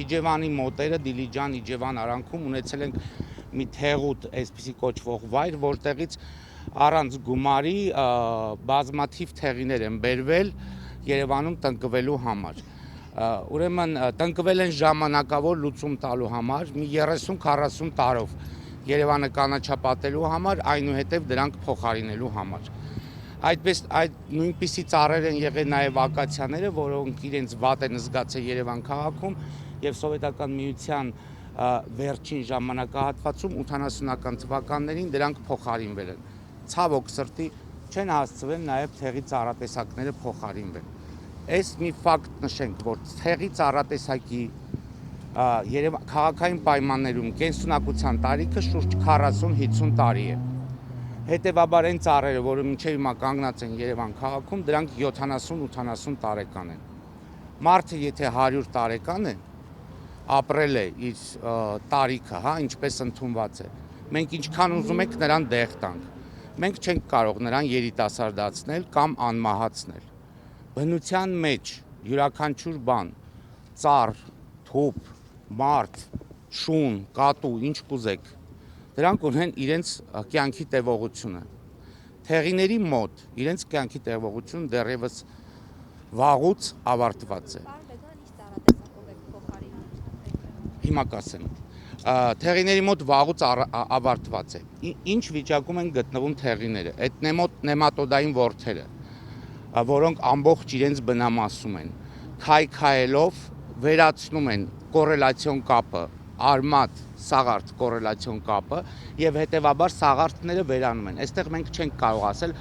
Իջևանի մոտերը Դիլիջան, Իջևան արանքում ունեցել ենք մի թեղուտ այսպիսի կոչվող վայր, որտեղից առանց գումարի բազմաթիվ թեղիներ են բերվել Երևանում տնկվելու համար։ Ուրեմն տնկվել են ժամանակավոր լուծում տալու համար, մի 30-40 տարով Երևանը կանաչապատելու համար, այնուհետև դրանք փոխարինելու համար։ Այդպես նույնպիսի ծառեր են եղել նաև ակացիաները, որոնք իրենց վատ են զգացել Երևան քաղաքում եւ Սովետական միության վերջին ժամանակահատվածում 80-ական թվականներին դրանք փոխարինվել են։ Ցավոք սրտի չեն հասցվել նաև թեղի ծառատեսակները փոխարինվել։ Այս մի ֆակտ նշենք, որ թեղի ծառատեսակի քաղաքային պայմաններում կենսունակության տարիքը շուրջ 40-50 տարի է։ Հետևաբար այն ծառերը, որը մինչև հիմա կանգնած են Երևան քաղաքում, դրանք 70-80 տարեկան են։ Մարդը եթե 100 տարեկան է, ապրել է իր տարիքը, ինչպես ընդունված է։ Մենք ինչքան ուզում ենք նրան դեղ տանք։ Մենք չենք կարող նրան երիտասարդացնել կամ անմահացնել։ Բնության մեջ յուրաքանչյուր բան, ծառ, թուփ, մարդ, շուն, կատու, ինչ կուզեք, դրանք ունեն իրենց կյանքի տևողությունը։ Թեղիների մոտ իրենց կյանքի տևողությունը դեռևս վաղուց ավարտված է։ Հիմա կասեմ։ Թեղիների մոտ վաղուց ավարտված է։ Ինչ վիճակում են գտնվում թեղիները։ Այդ նեմատոդային ворթերը, որոնք ամբողջ իրենց բնամասում են, քայքայելով վերացնում են կոռելացիոն կապը, արմատ սաղարթ կոռելացիոն կապը եւ հետեւաբար սաղարթները վերանում են։ Այստեղ մենք չենք կարող ասել,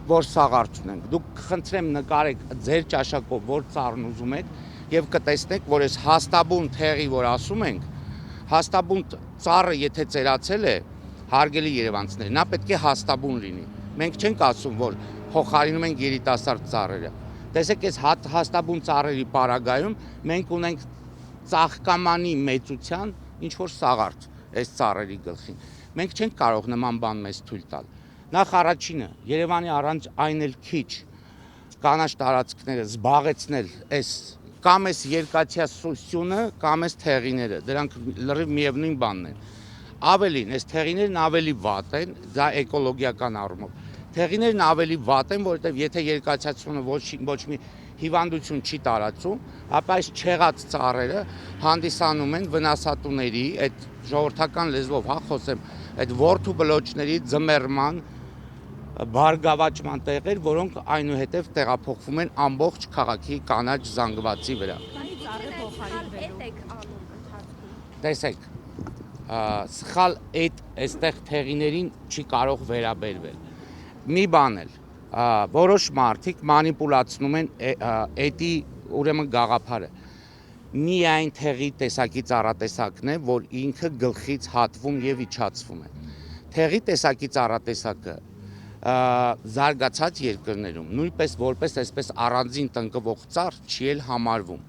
որ սաղարթ ունենք։ Դուք խնդրեմ նկարեք ձեր ճաշակով, որ ծառն ուզում եք եւ կտեսնեք, որ այս հաստաբուն թեղի, որ ասում ենք, հաստաբուն ծառը եթե ծերացել է, հարգելի երևանցիներ, նա պետք է հաստաբուն լինի։ Մենք չենք ասում, որ փոխարինում ենք երիտասարդ ծառերը։ Տեսեք, այս հաստաբուն ծառերի պարագայում մենք ունենք ծաղկամանի մեծության ինչ որ սաղարթ այս ծառերի գլխին։ Մենք չենք կարող նման բան մեզ թույլ տալ։ Նախ առաջինը, Երևանի առանց այն էլ քիչ կանաչ տարածքները զբաղեցնել այս կամ այս երկաթյա սյունը, կամ այս թեղիները, դրանք լրիվ միևնույն բանն են։ Ավելին, այս թեղիներն ավելի վատ են, դա էկոլոգիական առումով։ Թեղիներն ավելի վատ են, որովհետև եթե երկաթյացությունը ոչ մի հիվանդություն չի տարածում, ապա այս չեղած ծառերը հանդիսանում են վնասատուների, այդ ժողովրդական լեզվով խոսեմ, այդ որդու բլոճների ձմեռման, բարգավաճման տեղեր, որոնք այնուհետև տեղափոխվում են ամբողջ քաղաքի կանաչ զանգվածի վրա։ Տեսեք, սխալ այստեղ թեղիներին չի կարող վերաբերվել։ Մի բան էլ, որոշ մարդիկ մանիպուլացնում են էդի ուրեմն գաղափարը։ Միայն թեղի տեսակի ծառատեսակն է, որ ինքը գլխից հատվում եւ իջացվում է։ Թեղի տեսակի ծառատեսակը զարգացած երկրներում նույնպես որպես այսպես առանձին տնկվող ծառ չի էլ համարվում։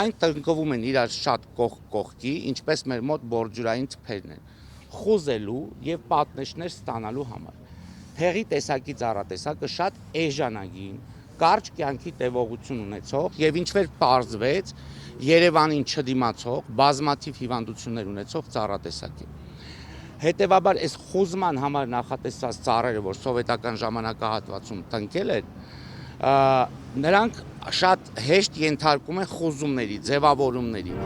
Այն տնկվում են իրար շատ կողքի, ինչպես մեր մոտ բորջուրային թփերն են, խուզելու եւ պատնեշներ ստանալու համար։ Թեղի տեսակի ծառատեսակը շատ էժանագին, կարճ կյանքի տևողություն ունեցող եւ ինչվեր պարզվեց Երևանին չդիմացող, բազմաթիվ հիվանդություններ ունեցող ծառատեսակ է։ Հետևաբար այս խուզման համար նախատեսված ծառերը, որ սովետական ժամանակահատվածում տնկել են, նրանք շատ հեշտ ենթարկում են խուզումների, ձևավորումների։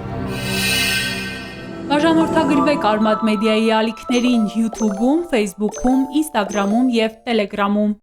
Բաժանորդագրվեք Արմադ մեդիայի ալիքներին YouTube-ում, Facebook-ում, Instagram-ում և Telegram-ում։